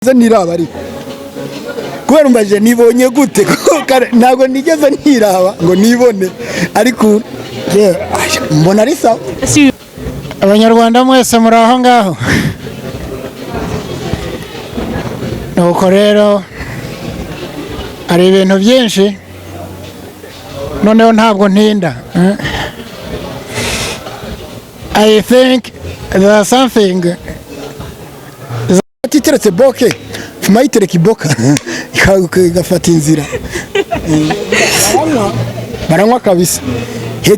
niraba ariko kubera umbaje nibonye gute ntago nigeze ntiraba ngo nibone ariko mbona ari sawa. Abanyarwanda mwese muri aho ngaho nuko rero ari ibintu byinshi noneho ntabwo ntinda. I think there's something titeretse boke fuma yitereka iboka igafata inzira baranywa kabisa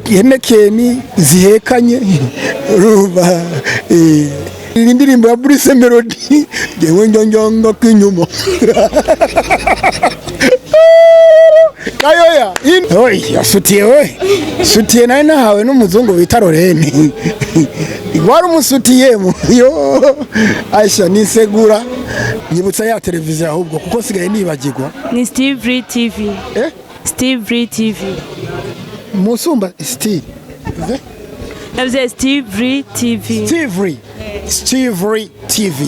henekeni zihekanye ruba indirimbo ya Bruce Melody ngewe njyonga kwinyuma kayoya oi asutiye we sutiye naye nahawe n'umuzungu bita Lorene wari umusutiye yo Aisha nisegura nyibutsa ya televiziyo ahubwo kuko sigaye nibagirwa ni Stivi TV Stivi TV musumba Stivi navye Stivi TV Stivi TV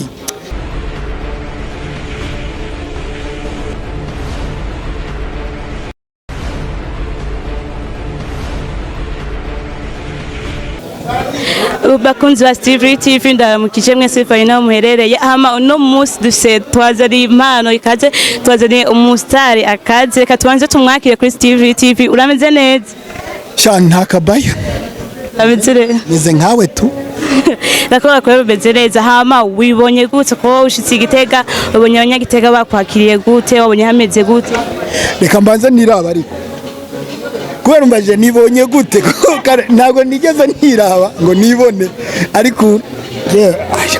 bakunzi ba Stivi TV ndaramukije mwese fayina muherereye hama uno munsi duse twazari impano ikaze twazari umustar akaze reka tubanze tumwakire kuri Stivi TV. Urameze neza cyane ntakabaye meze nkawe tu nakora ko beze neza hama wibonye gute ko ushitsi Gitega ubonye abanyagitega bakwakiriye gute wabonye hameze gute? Reka mbanze niraba ariko kubera umbaje nibonye gute ntago nigeze ntiraba ngo nibone ariko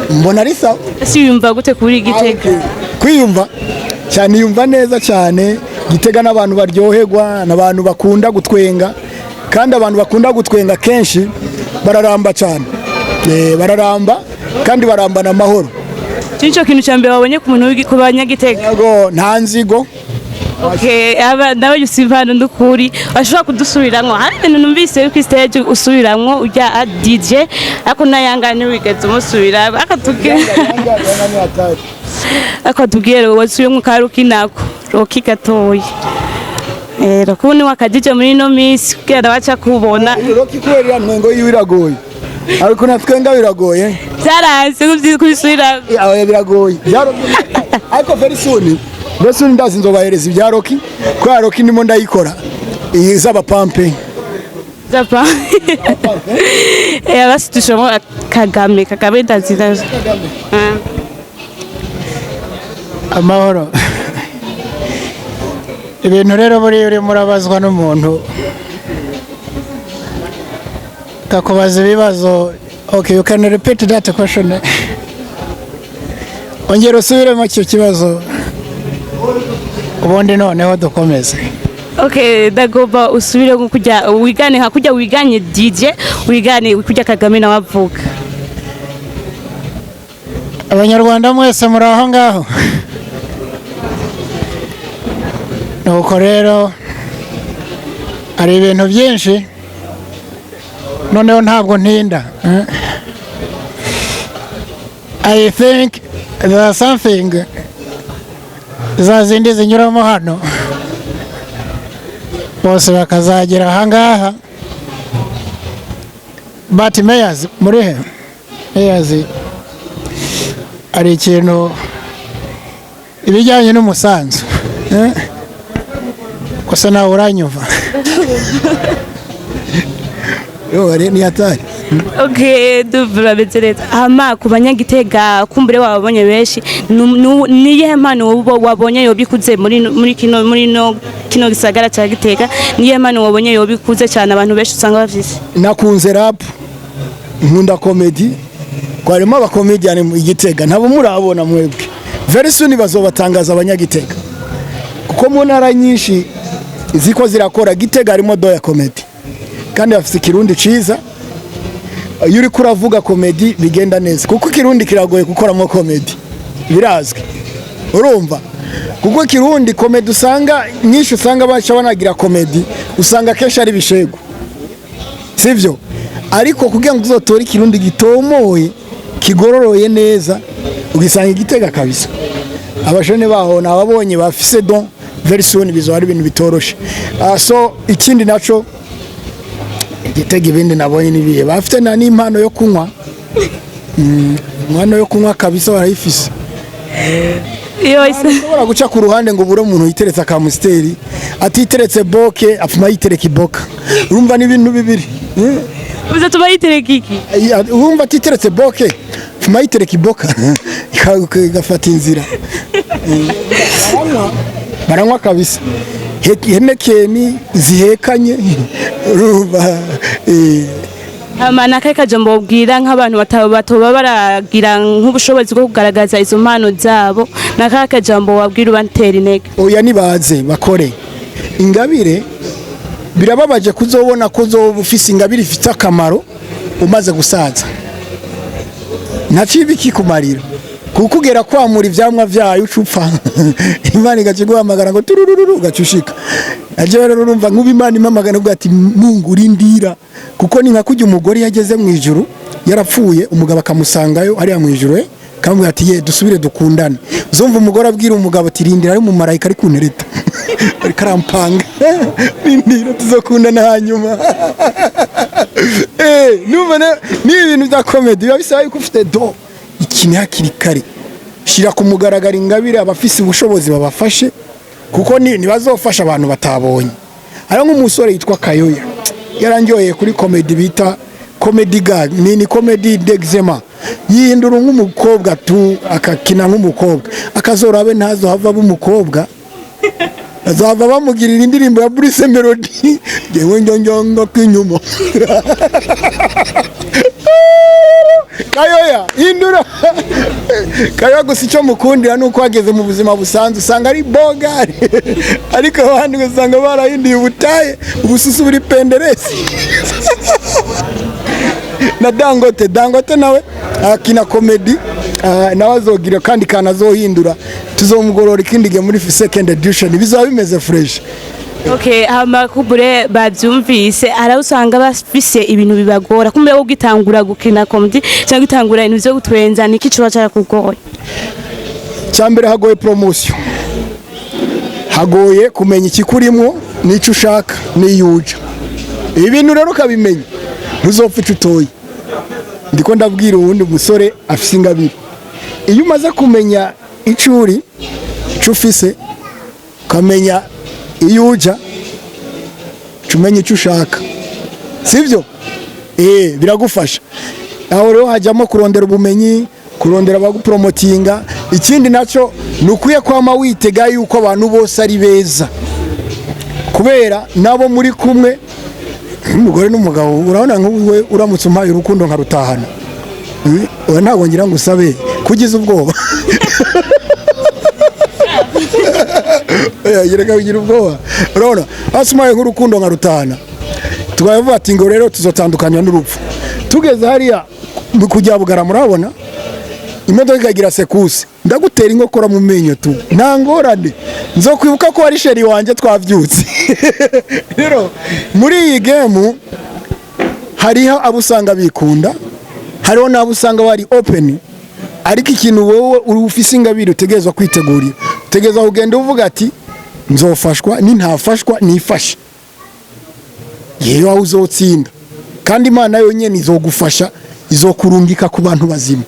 mbona ari sawa. Yumva gute kuri Gitega? Kwiyumva cyane yumva neza cyane Gitega n'abantu baryoherwa n'abantu bakunda gutwenga kandi abantu bakunda gutwenga kenshi bararamba cyane bararamba kandi barambana amahoro. Cyo kintu cyambere wabonye ku muntu ku banyagitega yego nta nzigo. Okay, nawe yusivana ndukuri ashobora kudusubiramwo hari ibintu numvise ku stage usubiramwo ujya DJ ako nayangane wigeze umusubira akatubwire wasubiyemwo karukina roki gatoyi rakuni wakajije muri no miss kera baca kubona roki kwera ntwengo yibiragoye ariko natwenga biragoye zaranze kubisubira biragoye ariko very soon Mbese ndazi nzobahereza ibya Roki kwa Roki ndimo ndayikora izaba pampe zapa basi tushomo Kagame ndazidaje amahoro. Ibintu rero buri uri murabazwa n'umuntu kakubaza ibibazo. Okay, you can repeat that question. Ongera usubiremo icyo kibazo ubundi noneho dukomeze. Okay, dagoba usubire kujya wigane nka kujya wiganye DJ wigane kujya Kagame na wavuga. Abanyarwanda mwese muri aho ngaho nuko rero ari ibintu byinshi noneho ntabwo ntinda. I think there's something za zindi zinyuramo hano bose bakazagera ahangaha but mayors muri he mayors ari ikintu ibijyanye n'umusanzu gusa nawe uranyumva ni hatari. Okay, duvura bezereza ama kubanyagitega kumbure wabonye benshi niye mpano wabonye yobikuze muri kino gisagara cya Gitega niye mpano wabonye yobikuze cyane abantu benshi usanga bavise. Nakunze rap nkunda comedie kwarimo aba comedian mu Gitega ntabo murabona mwebwe very soon bazobatangaza abanyagitega kuko mu ntara nyinshi ziko zirakora Gitega harimo doya comedie kandi bafite kirundi ciza. Yuri kuravuga comedie bigenda neza kuko kirundi kiragoye gukoramo comedie birazwi urumva kuko kirundi comedie usanga nyinshi usanga bacha banagira comedie usanga kesha ari bishego sivyo ariko kugira ngo uzotora ikirundi gitomoye kigororoye neza ugisanga Igitega kabisa abashone baho nababonye bafise don very soon bizo ari ibintu bitoroshe. So ikindi naco igitega ibindi nabonye nibiye bafite na n'impano yo kunywa. Impano yo kunywa kabisa barayifise. Iyo ise bora guca ku ruhande ngo buro umuntu yiteretse akamusteri atiteretse boke afuma yitereka iboka. Urumva ni ibintu bibiri. uza tuba yitereka iki? Urumva atiteretse boke afuma yitereka iboka igafata inzira. Baranywa kabisa. Henekeni zihekanye. Urumva Amana kaka jambo bwira nk'abantu batoba baragira nk'ubushobozi bwo kugaragaza izo mpano zabo nakaka jambo wabwira ubantera intege. Oya nibaze bakore ingabire birababaje kuzobona ko ufise ingabire ifite akamaro umaze gusaza ntacibi kikumarira kukugera kwamura ivyamwa vyayo ucupfa Imana igaciguhamagara ngo turururu gacushika aje rero urumva nk'ubimana impamagana ubwo ati Mungu urindira kuko ni nka kujya umugore yageze mu ijuru yarapfuye umugabo akamusangayo ari mu ijuru kamwe ati ye dusubire dukundane uzumva umugore abwira umugabo ati rindira ari mu marayika ari kunereta ari karampanga rindira tuzokundana hanyuma numva ni ibintu bya comedy babisaba yuko ufite do ikini hakiri kare shira ku mugaragara ingabire abafise ubushobozi babafashe kuko ni bazofasha abantu batabonye. Ari nk'umusore yitwa Kayoya yarangiye kuri comedy bita comedy gag ni comedy d'exema yihindura nk'umukobwa tu akakina nk'umukobwa akazorabe ntazo hava b'umukobwa azava bamugirira indirimbo ya Bruce Melody ngewe njyonga kwinyuma Kayoya hindura Kayoya gusa icyo mukundira nuko ageze mu buzima busanzwe usanga ari bogari ariko abandi usanga barahindiye ubutaye ubususu buri penderesi na Dangote nawe akina comedy nawe azogira kandi kanazohindura tuzomugorora ikindi muri second edition bizaba bimeze fresh. Okay, kubure bavyumvise arausanga bafise ibintu bibagora kumbe wo gitangura gukina comedy cyangwa gitangura ibintu byo gutwenza niki cyo bacara kugoye. Cyambere hagoye promotion. Hagoye kumenya ikikurimo nico ushaka niyuja. Ibintu rero kabimenya ntuzopfa utoyi. Ndiko ndabwira uwundi musore afise ingabire. Iyo umaze kumenya icuri cufise kamenya iyuja cumenye icyo ushaka sivyo biragufasha aho rero hajyamo kurondera ubumenyi kurondera abagupromotinga ikindi naco nukuye kwama witega yuko abantu bose ari beza kubera nabo muri kumwe umugore n'umugabo urabona nk'uwe uramutse umpaye urukundo nkarutahana ntabwo ngira ngo usabe kugize ubwoba yereka ugira ubwoba urabona asumaye nk'urukundo nkarutahana tukavuga ati ngo rero tuzotandukanya n'urupfu tugeze hariya kujya bugara murabona imodoka ikagira sekuse ndagutera inkokora mu menyo tu ntangorane nzokwibuka ko ari sheri wanje twavyutse rero muri iyi game hariho abusanga bikunda hariho nabusanga bari open ariko ikintu wowe urufise ingabire utegezwa kwitegurira utegezwa kugenda uvuga ati nzofashwa ni ntafashwa nifashe yewe aho uzotsinda kandi Imana yonyene izogufasha izokurungika ku bantu bazima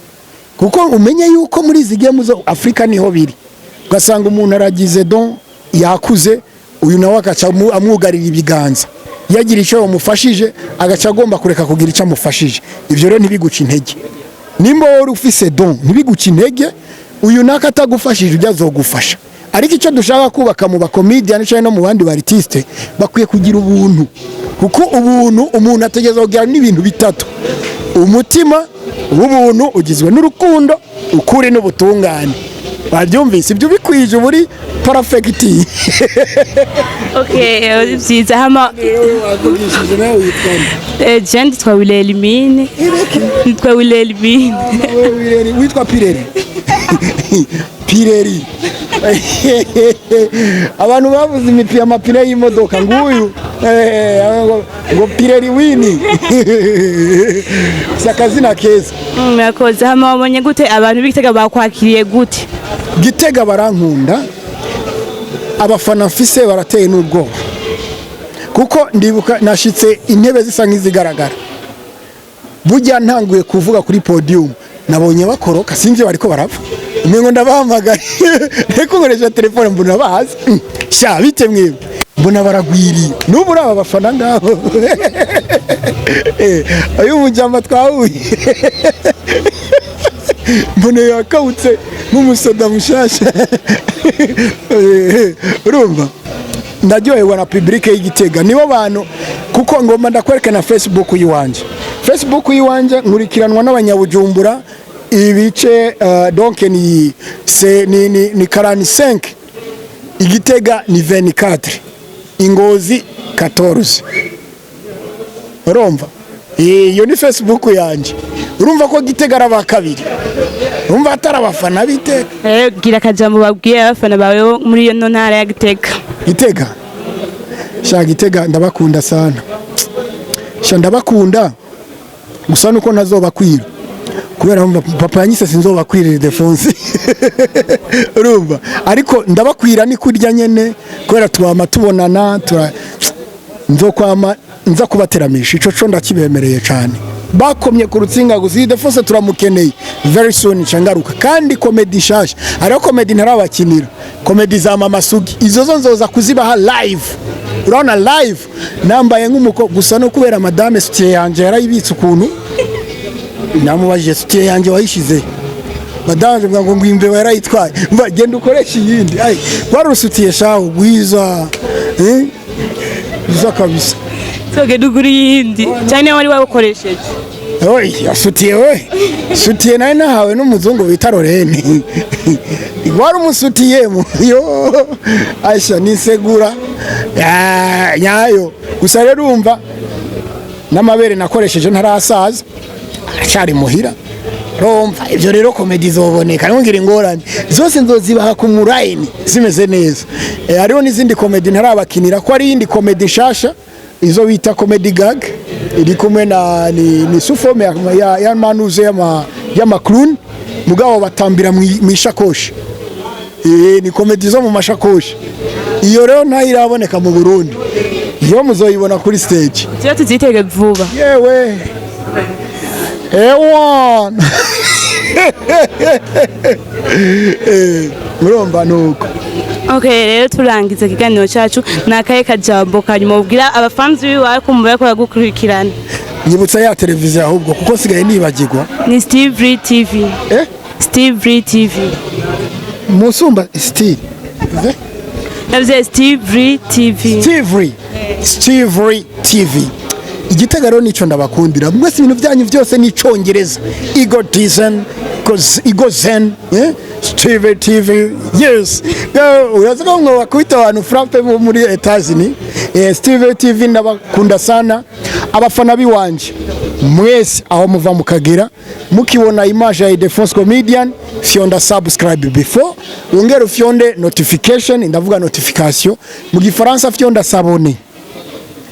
kuko umenye yuko muri zigemu zo Afrika niho biri ugasanga umuntu aragize don yakuze uyu nawe akaca amwugarira ibiganza yagira icyo umufashije agaca agomba kureka kugira icyo amufashije ivyo rero ntibiguca intege nimba wari ufise don ntibiguca intege uyu naka atagufashije ujya azogufasha ariko icyo dushaka kubaka mu bakomedian cyane no mu bandi bartiste bakwiye kugira ubuntu kuko ubuntu umuntu ategeza kugira n'ibintu bitatu umutima w'ubuntu ugizwe n'urukundo ukuri n'ubutungane babyumvise ibyo bikwije muri perfect. Okay, byiza hama agent twawile elimine twawile elimine witwa Pireri Pireri abantu bavuze imipi amapine y'imodoka nguyu ngo Pireri wini sakazina keza murakoze hama wabonye gute abantu bigitega bakwakiriye gute Gitega barankunda, abafana mfise barateye n'ubwoba kuko ndibuka nashitse intebe zisa nk'izigaragara. Burya ntanguye kuvuga kuri podium nabonye bakoroka sinzi bariko barapfa. Umengo ndabahamagaye reko nkoresha telefone mbona bahazi. Sha bite mwebwe mbona baragwiriye n'ubu aba bafana ngaho. Ayo mujama twahuye mbona yakawutse nk'umusoda mushasha. Urumva ndaryohewe na public y'Igitega nibo bantu kuko ngomba ndakwerekana Facebook yiwanje. Facebook yiwanje nkurikiranwa n'abanyabujumbura ibice donc ni 45, Igitega ni 24, Ingozi 14. Urumva iyo ni Facebook yanje. Urumva ko Gitega araba kabiri. Urumva atarabafana bite? Gira kajambo babwiye abafana bawe muri iyo nontara ya Gitega. Gitega sha Gitega ndabakunda sana. Sha ndabakunda gusa nuko ntazobakwira kubera papa yanyise sinzobakwirira Ildephonce. Urumva ariko ndabakwira ni kurya nyene kubera twama tubonana nzokwama nza kubateramisha ico co ndakibemereye cyane. Bakomye ku rutsinga gusa Ildephonce turamukeneye very soon cangaruka kandi comedie shasha ariyo comedie ntarabakinira comedie za mama Sugi izo zo nzoza kuzibaha live. Urabona live nambaye nk'umuko gusa no kubera madame soutie yanje yarayibitse ukuntu namubajije soutie yanje wayishize madame ngo imbe yarayitwaye mba genda ukoresha yindi ai wari urusutiye shaho gwiza biza kabisa soge duguri yindi cyane wari wakoresheje. Oi soutie we soutie nayo nahawe n'umuzungu bita Lorene. Wari umusutiye mu yo Aisha nisegura nyayo gusa rero urumva n'amabere nakoresheje ntarasaza acari muhira. Romva ivyo rero comedy zoboneka ngira ingorane zose nzozibaha ku muraini zimeze neza. Hariho n'izindi comedy ntarabakinira ko ari indi comedy shasha izo bita comedy gag iri kumwe na ni sufome ya manuze ya maclown mugabo batambira mu ishakoshi. Ni comedy zo mu mashakoshi. Iyo rero ntayiraboneka mu Burundi. Iyo muzoyibona kuri stage. Cyo tuzitege vuba. Yewe. Ewan. Murumva nuko. Okay, rero turangiza ikiganiro cyacu nakaye kajambo kanyuma ubwira abafans biwawe kumva yakora gukurikirana. Nyibutsa ya televiziyo ahubwo kuko sigaye nibagirwa. Ni Stivi TV. Stivi TV. Musumba Stivi. Navze Stivi TV. Stivi TV. Igitega rero nico ndabakundira. Mwese ibintu byanyu byose ni Congereza. Igozen, Stivi TV. Yes. Urazaga ngo bakwita abantu frappe muri Etazini. Stivi TV ndabakunda sana. Abafana biwanje mwese aho muva mukagera mukibona image ya Ildephonce comedian fyonda subscribe before ungero fyonde notification ndavuga notification mu gifaransa fyonda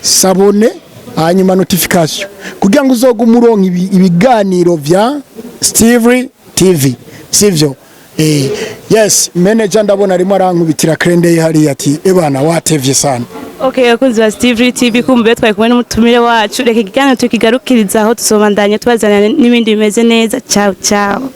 sabone hanyuma notification kugira ngo uzoga umurongo ibiganiro vya Stivi TV sivyo. Yes manager ndabona arimo arankubitira krende hari ati ebana watevye sana. Okay, yakunze wa Stivi TV kumbe twari kumwe n'umutumire wacu reka ikiganiro tukigarukiriza aho tusobandanye twazana n'ibindi bimeze neza. Ciao ciao.